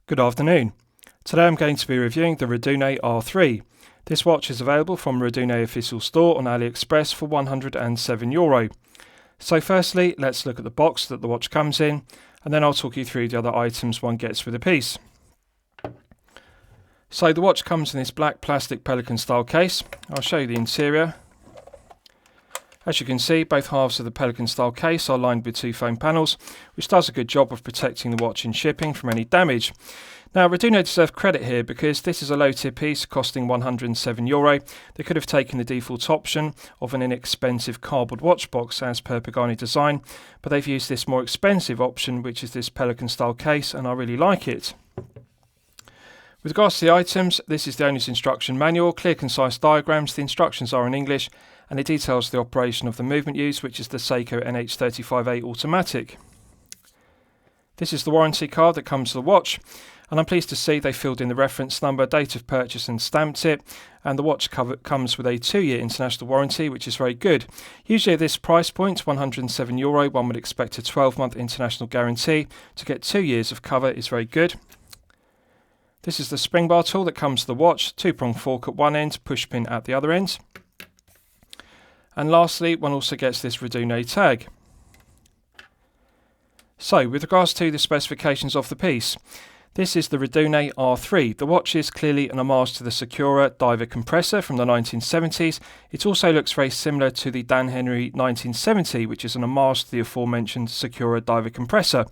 Good afternoon. Today I'm going to be reviewing the Rdunae R3. This watch is available from Rdunae official store on AliExpress for €107. So firstly, let's look at the box that the watch comes in, and then I'll talk you through the other items one gets with the piece. So the watch comes in this black plastic pelican style case. I'll show you the interior. As you can see, both halves of the pelican style case are lined with two foam panels, which does a good job of protecting the watch in shipping from any damage. Now, Rdunae deserve credit here because this is a low tier piece costing €107. They could have taken the default option of an inexpensive cardboard watch box as per Pagani design, but they've used this more expensive option, which is this pelican style case, and I really like it. With regards to the items, this is the owner's instruction manual, clear concise diagrams. The instructions are in English and it details the operation of the movement used, which is the Seiko NH35A automatic. This is the warranty card that comes to the watch, and I'm pleased to see they filled in the reference number, date of purchase and stamped it, and the watch comes with a 2-year international warranty, which is very good. Usually at this price point, €107, one would expect a 12-month international guarantee. To get 2 years of cover is very good. This is the spring bar tool that comes to the watch, 2-prong fork at one end, push pin at the other end. And lastly, one also gets this Rdunae tag. So, with regards to the specifications of the piece, this is the Rdunae R3. The watch is clearly an homage to the Secura diver compressor from the 1970s. It also looks very similar to the Dan Henry 1970, which is an homage to the aforementioned Secura diver compressor.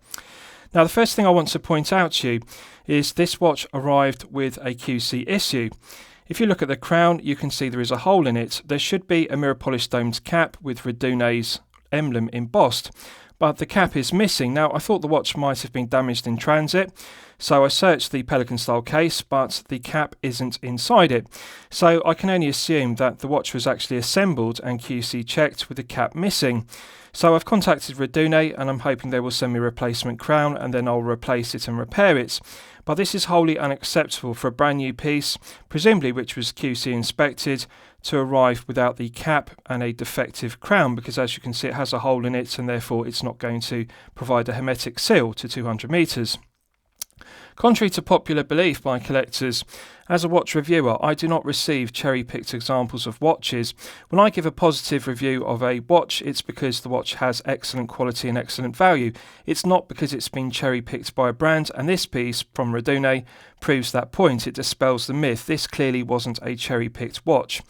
Now, the first thing I want to point out to you is this watch arrived with a QC issue. If you look at the crown, you can see there is a hole in it. There should be a mirror polished domed cap with Rdunae's emblem embossed, but the cap is missing. Now, I thought the watch might have been damaged in transit, so I searched the pelican style case, but the cap isn't inside it. So I can only assume that the watch was actually assembled and QC checked with the cap missing. So I've contacted Rdunae and I'm hoping they will send me a replacement crown and then I'll replace it and repair it. But this is wholly unacceptable for a brand new piece, presumably which was QC inspected, to arrive without the cap and a defective crown, because as you can see it has a hole in it and therefore it's not going to provide a hermetic seal to 200 meters. Contrary to popular belief by collectors, as a watch reviewer, I do not receive cherry-picked examples of watches. When I give a positive review of a watch, it's because the watch has excellent quality and excellent value. It's not because it's been cherry-picked by a brand, and this piece from Rdunae proves that point. It dispels the myth. This clearly wasn't a cherry-picked watch.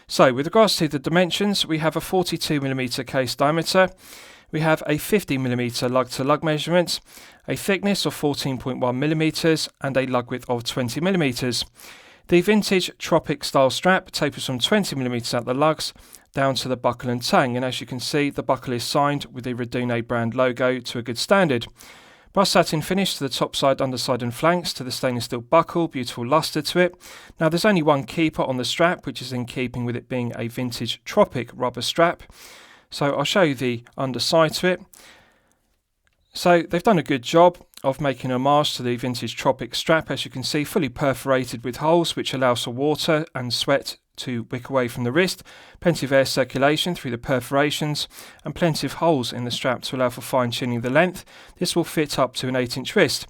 So, with regards to the dimensions, we have a 42mm case diameter. We have a 50mm lug-to-lug measurement, a thickness of 14.1mm and a lug width of 20mm. The vintage tropic style strap tapers from 20mm at the lugs down to the buckle and tang, and as you can see the buckle is signed with the Rdunae brand logo to a good standard. Brass satin finish to the top side, underside and flanks, to the stainless steel buckle, beautiful lustre to it. Now there's only one keeper on the strap, which is in keeping with it being a vintage tropic rubber strap. So I'll show you the underside to it. So they've done a good job of making a homage to the vintage tropic strap, as you can see, fully perforated with holes which allows for water and sweat to wick away from the wrist, plenty of air circulation through the perforations and plenty of holes in the strap to allow for fine tuning the length. This will fit up to an 8-inch wrist.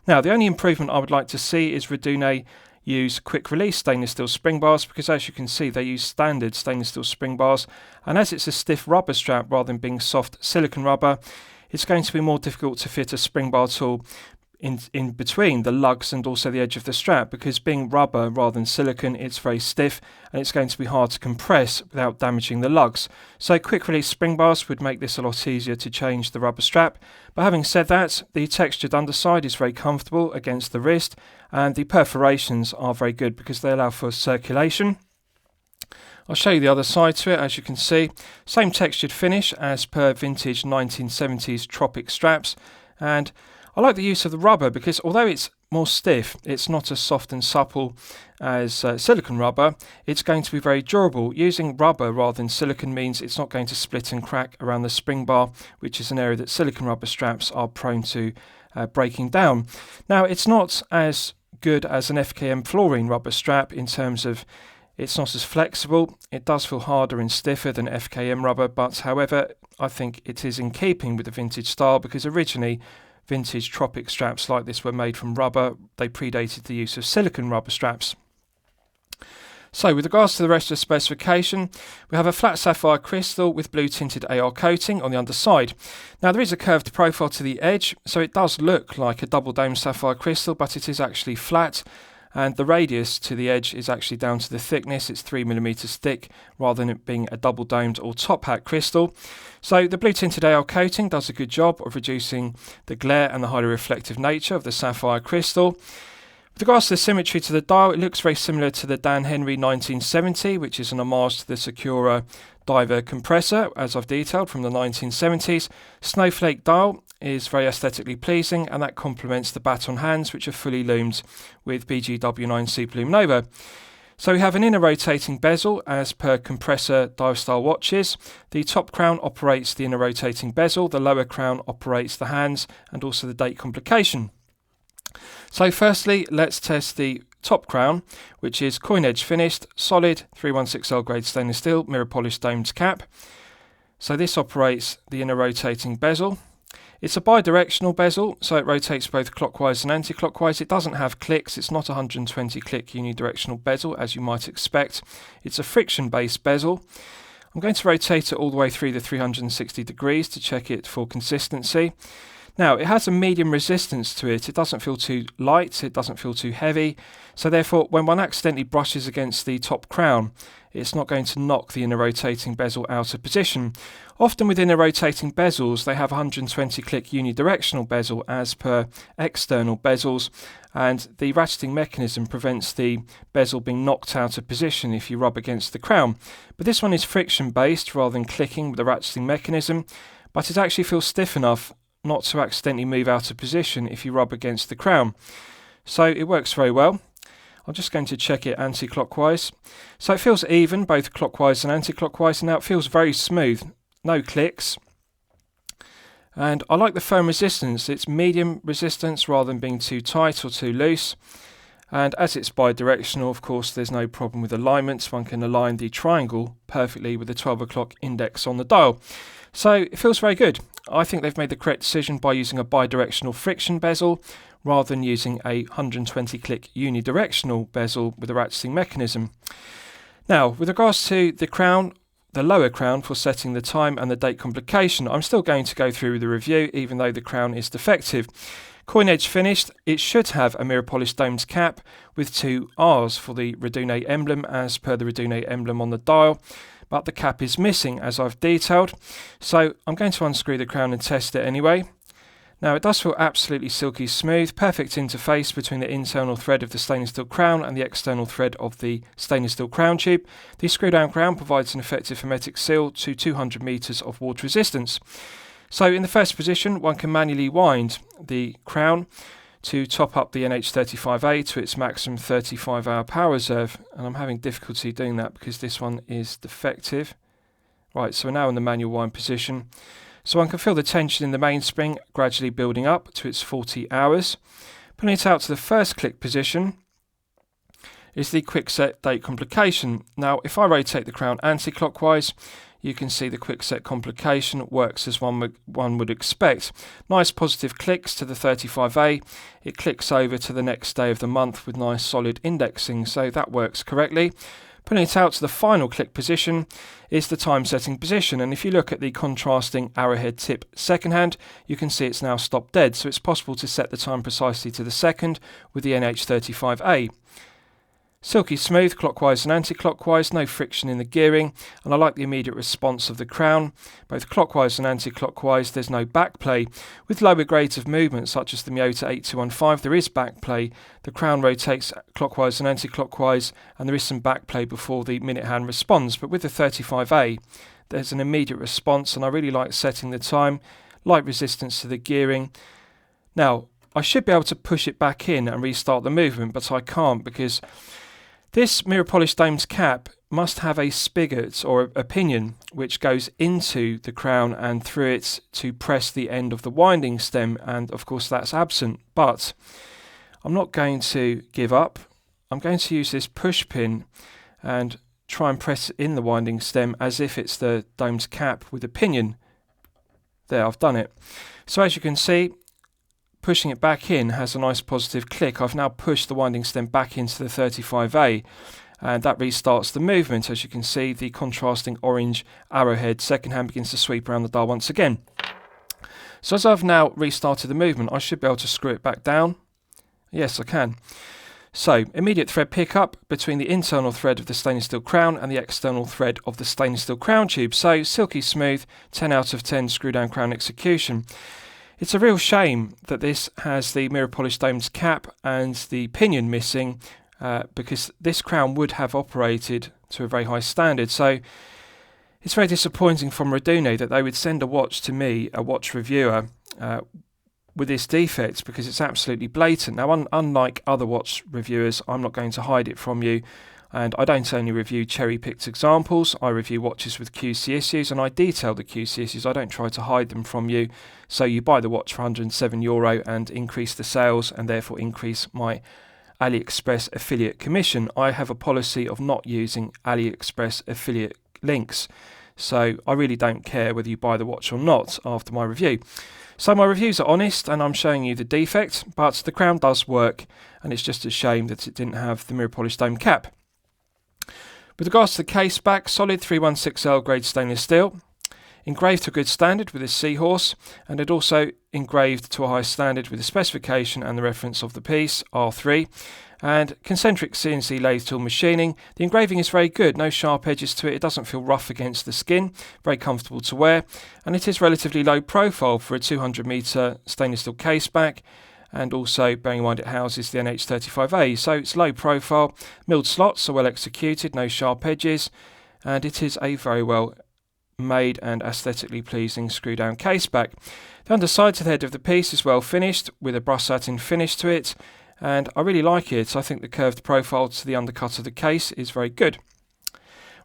Now the only improvement I would like to see is Rdunae use quick release stainless steel spring bars, because as you can see they use standard stainless steel spring bars, and as it's a stiff rubber strap rather than being soft silicone rubber, it's going to be more difficult to fit a spring bar tool in between the lugs and also the edge of the strap, because being rubber rather than silicone, it's very stiff and it's going to be hard to compress without damaging the lugs. So quick release spring bars would make this a lot easier to change the rubber strap. But having said that, the textured underside is very comfortable against the wrist, and the perforations are very good because they allow for circulation. I'll show you the other side to it. As you can see, same textured finish as per vintage 1970s tropic straps, and I like the use of the rubber because although it's more stiff, it's not as soft and supple as silicone rubber. It's going to be very durable. Using rubber rather than silicone means it's not going to split and crack around the spring bar, which is an area that silicone rubber straps are prone to breaking down. Now, it's not as good as an FKM fluorine rubber strap in terms of it's not as flexible. It does feel harder and stiffer than FKM rubber, but however, I think it is in keeping with the vintage style because originally vintage Tropic straps like this were made from rubber. They predated the use of silicone rubber straps. So with regards to the rest of the specification, we have a flat sapphire crystal with blue tinted AR coating on the underside. Now there is a curved profile to the edge, so it does look like a double dome sapphire crystal, but it is actually flat, and the radius to the edge is actually down to the thickness. It's 3mm thick rather than it being a double domed or top hat crystal. So the blue tinted AR coating does a good job of reducing the glare and the highly reflective nature of the sapphire crystal. With regards to the symmetry to the dial, it looks very similar to the Dan Henry 1970, which is an homage to the Sakura diver compressor, as I've detailed from the 1970s. Snowflake dial is very aesthetically pleasing, and that complements the baton hands, which are fully loomed with BGW9 Super Lume Nova. So we have an inner rotating bezel as per compressor dive style watches. The top crown operates the inner rotating bezel, the lower crown operates the hands and also the date complication. So firstly, let's test the top crown, which is coin edge finished, solid 316L grade stainless steel, mirror polished domed cap. So this operates the inner rotating bezel. It's a bi-directional bezel, so it rotates both clockwise and anti-clockwise. It doesn't have clicks. It's not a 120 click unidirectional bezel, as you might expect. It's a friction-based bezel. I'm going to rotate it all the way through the 360 degrees to check it for consistency. Now, it has a medium resistance to it. It doesn't feel too light, it doesn't feel too heavy. So therefore, when one accidentally brushes against the top crown, it's not going to knock the inner rotating bezel out of position. Often with inner rotating bezels, they have 120 click unidirectional bezel as per external bezels, and the ratcheting mechanism prevents the bezel being knocked out of position if you rub against the crown. But this one is friction based rather than clicking with the ratcheting mechanism, but it actually feels stiff enough not to accidentally move out of position if you rub against the crown. So it works very well. I'm just going to check it anti-clockwise. So it feels even, both clockwise and anti-clockwise, and now it feels very smooth, no clicks. And I like the firm resistance. It's medium resistance rather than being too tight or too loose. And as it's bi-directional, of course, there's no problem with alignment. One can align the triangle perfectly with the 12 o'clock index on the dial. So it feels very good. I think they've made the correct decision by using a bi-directional friction bezel rather than using a 120 click unidirectional bezel with a ratcheting mechanism. Now, with regards to the crown, the lower crown for setting the time and the date complication, I'm still going to go through the review even though the crown is defective. Coin edge finished, it should have a mirror polished domed cap with two R's for the Rdunae emblem as per the Rdunae emblem on the dial, but the cap is missing as I've detailed. So I'm going to unscrew the crown and test it anyway. Now it does feel absolutely silky smooth, perfect interface between the internal thread of the stainless steel crown and the external thread of the stainless steel crown tube. The screw down crown provides an effective hermetic seal to 200 meters of water resistance. So in the first position, one can manually wind the crown to top up the NH35A to its maximum 35-hour power reserve, and I'm having difficulty doing that because this one is defective. Right, so we're now in the manual wind position. So one can feel the tension in the mainspring gradually building up to its 40 hours. Pulling it out to the first click position is the quick set date complication. Now, if I rotate the crown anti-clockwise, you can see the quick set complication works as one would expect. Nice positive clicks to the 35A. It clicks over to the next day of the month with nice solid indexing, so that works correctly. Putting it out to the final click position is the time setting position, and if you look at the contrasting arrowhead tip second hand, you can see it's now stopped dead, so it's possible to set the time precisely to the second with the NH35A. Silky smooth, clockwise and anti-clockwise, no friction in the gearing, and I like the immediate response of the crown. Both clockwise and anti-clockwise, there's no backplay. With lower grades of movement, such as the Miyota 8215, there is backplay. The crown rotates clockwise and anti-clockwise, and there is some backplay before the minute hand responds. But with the 35A, there's an immediate response, and I really like setting the time, light resistance to the gearing. Now, I should be able to push it back in and restart the movement, but I can't because this mirror polished domed cap must have a spigot or a pinion which goes into the crown and through it to press the end of the winding stem, and of course that's absent. But I'm not going to give up. I'm going to use this push pin and try and press in the winding stem as if it's the domed cap with a pinion. There, I've done it. So as you can see, pushing it back in has a nice positive click. I've now pushed the winding stem back into the 35A, and that restarts the movement. As you can see, the contrasting orange arrowhead second hand begins to sweep around the dial once again. So as I've now restarted the movement, I should be able to screw it back down. Yes, I can. So, immediate thread pickup between the internal thread of the stainless steel crown and the external thread of the stainless steel crown tube. So, silky smooth, 10 out of 10 screw down crown execution. It's a real shame that this has the mirror polished domed cap and the pinion missing, because this crown would have operated to a very high standard. So, it's very disappointing from Rdunae that they would send a watch to me, a watch reviewer, with this defect, because it's absolutely blatant. Now, unlike other watch reviewers, I'm not going to hide it from you, and I don't only review cherry-picked examples. I review watches with QC issues, and I detail the QC issues. I don't try to hide them from you, so you buy the watch for €107 and increase the sales, and therefore increase my AliExpress affiliate commission. I have a policy of not using AliExpress affiliate links, so I really don't care whether you buy the watch or not after my review. So my reviews are honest, and I'm showing you the defect, but the crown does work, and it's just a shame that it didn't have the mirror polished dome cap. With regards to the case back, solid 316L grade stainless steel, engraved to a good standard with a seahorse, and it also engraved to a high standard with the specification and the reference of the piece, R3, and concentric CNC lathe tool machining. The engraving is very good, no sharp edges to it, it doesn't feel rough against the skin, very comfortable to wear, and it is relatively low profile for a 200 metre stainless steel case back, and also bearing in mind it houses the NH35A, so it's low profile, milled slots are well executed, no sharp edges, and it is a very well made and aesthetically pleasing screw down case back. The underside to the head of the piece is well finished with a brush satin finish to it, and I really like it. I think the curved profile to the undercut of the case is very good.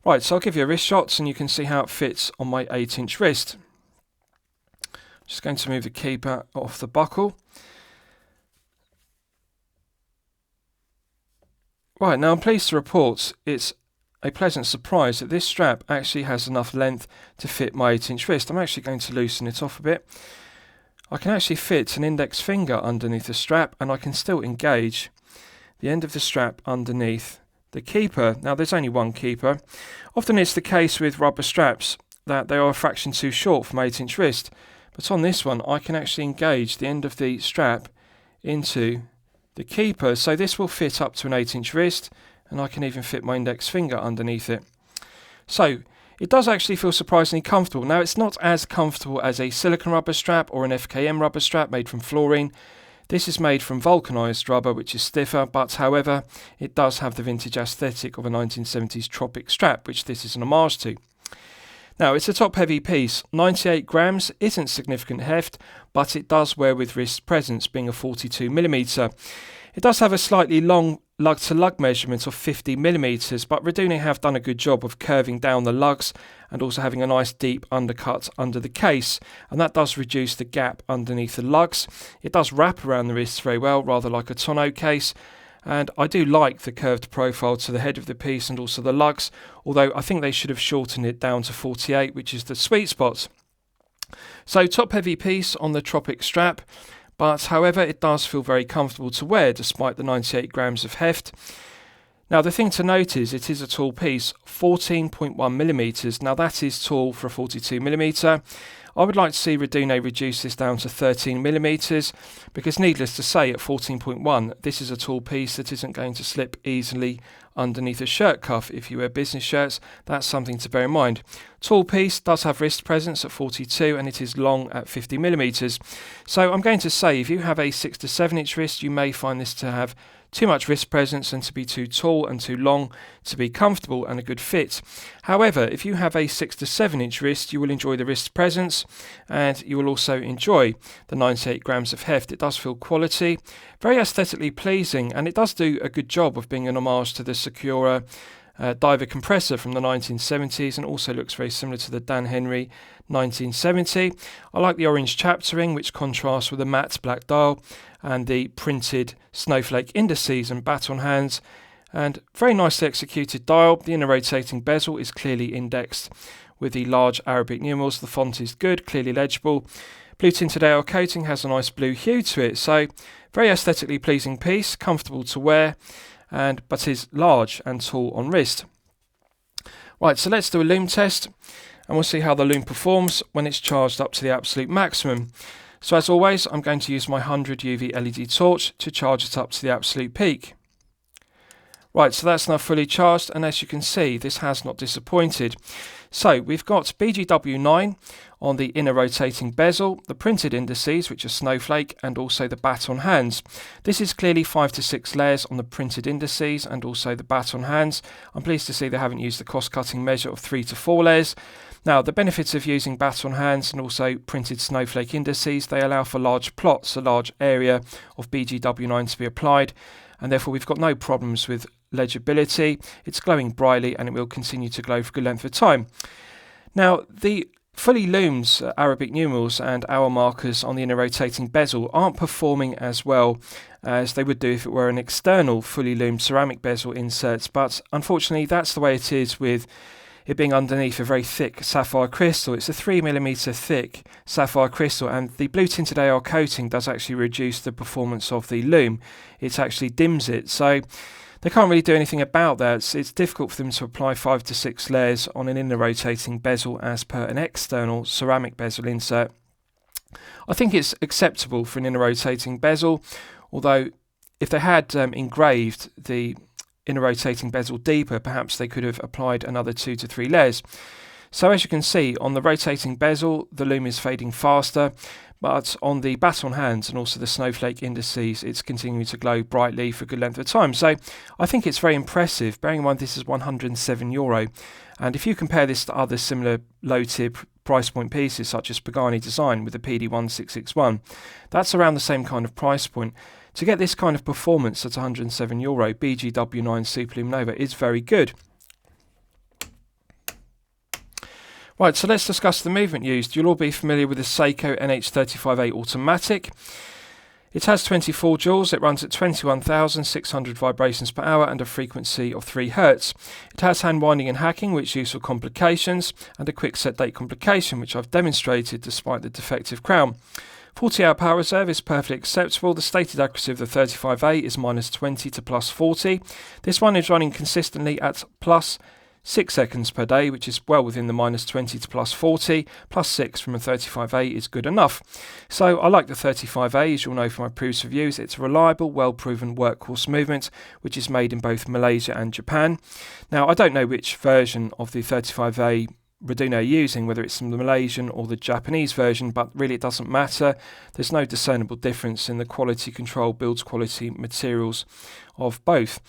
Right, so I'll give you a wrist shot and you can see how it fits on my 8-inch wrist. Just going to move the keeper off the buckle. Right, now I'm pleased to report it's a pleasant surprise that this strap actually has enough length to fit my 8-inch wrist. I'm actually going to loosen it off a bit. I can actually fit an index finger underneath the strap, and I can still engage the end of the strap underneath the keeper. Now there's only one keeper. Often it's the case with rubber straps that they are a fraction too short for my 8-inch wrist, but on this one I can actually engage the end of the strap into the keeper, so this will fit up to an 8-inch wrist, and I can even fit my index finger underneath it. So it does actually feel surprisingly comfortable. Now it's not as comfortable as a silicone rubber strap or an FKM rubber strap made from fluorine. This is made from vulcanized rubber, which is stiffer, but however it does have the vintage aesthetic of a 1970s tropic strap, which this is an homage to. Now it's a top heavy piece, 98 grams isn't significant heft, but it does wear with wrist presence, being a 42mm. It does have a slightly long lug to lug measurement of 50mm, but Rdunae have done a good job of curving down the lugs and also having a nice deep undercut under the case, and that does reduce the gap underneath the lugs. It does wrap around the wrists very well, rather like a tonneau case, and I do like the curved profile to the head of the piece and also the lugs, although I think they should have shortened it down to 48, which is the sweet spot. So top heavy piece on the Tropic strap, but however it does feel very comfortable to wear despite the 98 grams of heft. Now the thing to note is it is a tall piece, 14.1mm. Now that is tall for a 42mm. I would like to see Rdunae reduce this down to 13mm, because needless to say at 14.1 this is a tall piece that isn't going to slip easily underneath a shirt cuff. If you wear business shirts, that's something to bear in mind. Tall piece does have wrist presence at 42 and it is long at 50mm. So I'm going to say if you have a 6 to 7 inch wrist, you may find this to have too much wrist presence and to be too tall and too long to be comfortable and a good fit. However, if you have a 6 to 7 inch wrist, you will enjoy the wrist presence and you will also enjoy the 98 grams of heft. It does feel quality, very aesthetically pleasing, and it does do a good job of being an homage to the Secura diver compressor from the 1970s, and also looks very similar to the Dan Henry 1970. I like the orange chaptering, which contrasts with the matte black dial and the printed snowflake indices and baton hands, and very nicely executed dial. The inner rotating bezel is clearly indexed with the large Arabic numerals. The font is good, clearly legible, Blue tinted AR coating has a nice blue hue to it, so very aesthetically pleasing piece, comfortable to wear, but is large and tall on wrist. Right, so let's do a lume test, and we'll see how the lume performs when it's charged up to the absolute maximum. So as always, I'm going to use my 100 UV LED torch to charge it up to the absolute peak. Right, so that's now fully charged, and as you can see, this has not disappointed. So we've got BGW9 on the inner rotating bezel, the printed indices, which are snowflake, and also the baton hands. This is clearly 5 to 6 layers on the printed indices and also the baton hands. I'm pleased to see they haven't used the cost-cutting measure of 3 to 4 layers. Now, the benefits of using baton hands and also printed snowflake indices, they allow for large plots, a large area of BGW9 to be applied, and therefore we've got no problems with legibility. It's glowing brightly and it will continue to glow for a good length of time. Now, the fully lumed Arabic numerals and hour markers on the inner rotating bezel aren't performing as well as they would do if it were an external fully lumed ceramic bezel insert, but unfortunately that's the way it is with it being underneath a very thick sapphire crystal. It's a 3mm thick sapphire crystal, and the blue tinted AR coating does actually reduce the performance of the lume. It actually dims it, so they can't really do anything about that. It's difficult for them to apply 5 to 6 layers on an inner rotating bezel as per an external ceramic bezel insert. I think it's acceptable for an inner rotating bezel, although if they had engraved the inner rotating bezel deeper, perhaps they could have applied another 2 to 3 layers. So as you can see, on the rotating bezel, the lume is fading faster, but on the baton hands and also the snowflake indices, it's continuing to glow brightly for a good length of time. So I think it's very impressive, bearing in mind this is €107. And if you compare this to other similar low-tip price point pieces such as Pagani design with the PD1661, that's around the same kind of price point. To get this kind of performance at €107, BGW9 Super Lume Nova is very good. Right, so let's discuss the movement used. You'll all be familiar with the Seiko NH35A automatic. It has 24 joules, it runs at 21,600 vibrations per hour and a frequency of 3 Hz. It has hand winding and hacking, which is used for complications, and a quick set date complication, which I've demonstrated despite the defective crown. 40-hour power reserve is perfectly acceptable. The stated accuracy of the 35A is -20 to +40. This one is running consistently at +6 seconds per day, which is well within the -20 to +40. +6 from a 35A is good enough. So I like the 35A, as you'll know from my previous reviews. It's a reliable, well-proven workhorse movement, which is made in both Malaysia and Japan. Now, I don't know which version of the 35A Rdunae are using, whether it's from the Malaysian or the Japanese version, but really it doesn't matter. There's no discernible difference in the quality control, build quality, materials of both.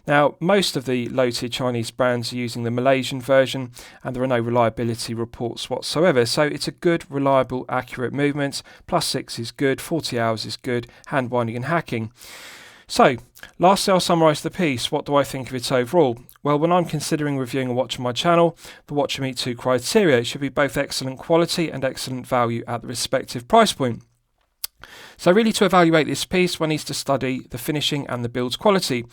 Now, most of the low-tier Chinese brands are using the Malaysian version, and there are no reliability reports whatsoever. So it's a good, reliable, accurate movement. +6 is good, 40 hours is good, hand winding and hacking. So, lastly, I'll summarise the piece. What do I think of it overall? Well, when I'm considering reviewing a watch on my channel, the watch will meet 2 criteria. It should be both excellent quality and excellent value at the respective price point. So really, to evaluate this piece, one needs to study the finishing and the build quality.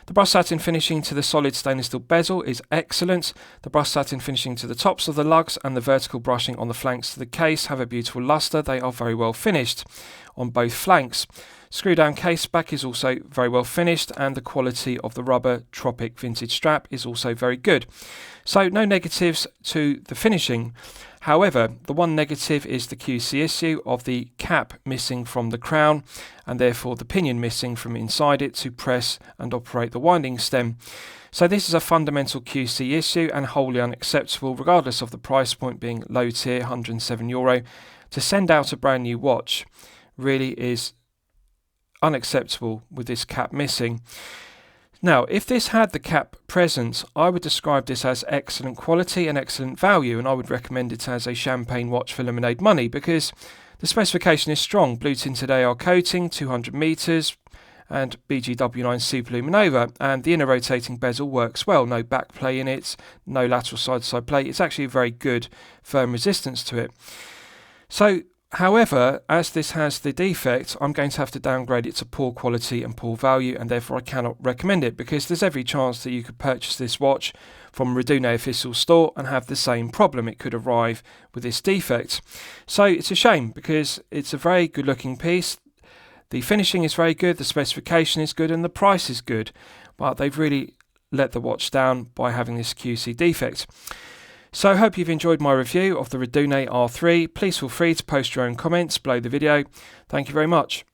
The brushed satin finishing to the solid stainless steel bezel is excellent. The brushed satin finishing to the tops of the lugs and the vertical brushing on the flanks to the case have a beautiful lustre. They are very well finished on both flanks. Screw down case back is also very well finished, and the quality of the rubber Tropic vintage strap is also very good. So no negatives to the finishing. However, the one negative is the QC issue of the cap missing from the crown, and therefore the pinion missing from inside it to press and operate the winding stem. So this is a fundamental QC issue and wholly unacceptable, regardless of the price point being low tier, €107. To send out a brand new watch really is unacceptable with this cap missing. Now, if this had the cap present, I would describe this as excellent quality and excellent value, and I would recommend it as a champagne watch for lemonade money, because the specification is strong. Blue tinted AR coating, 200 meters, and BGW9 Super Lume Nova, and the inner rotating bezel works well. No back play in it, no lateral side-to-side play. It's actually a very good firm resistance to it. So However, as this has the defect, I'm going to have to downgrade it to poor quality and poor value, and therefore I cannot recommend it, because there's every chance that you could purchase this watch from Rdunae official store and have the same problem. It could arrive with this defect. So it's a shame, because it's a very good looking piece. The finishing is very good, the specification is good, and the price is good, but they've really let the watch down by having this QC defect. So I hope you've enjoyed my review of the Rdunae R3. Please feel free to post your own comments below the video. Thank you very much.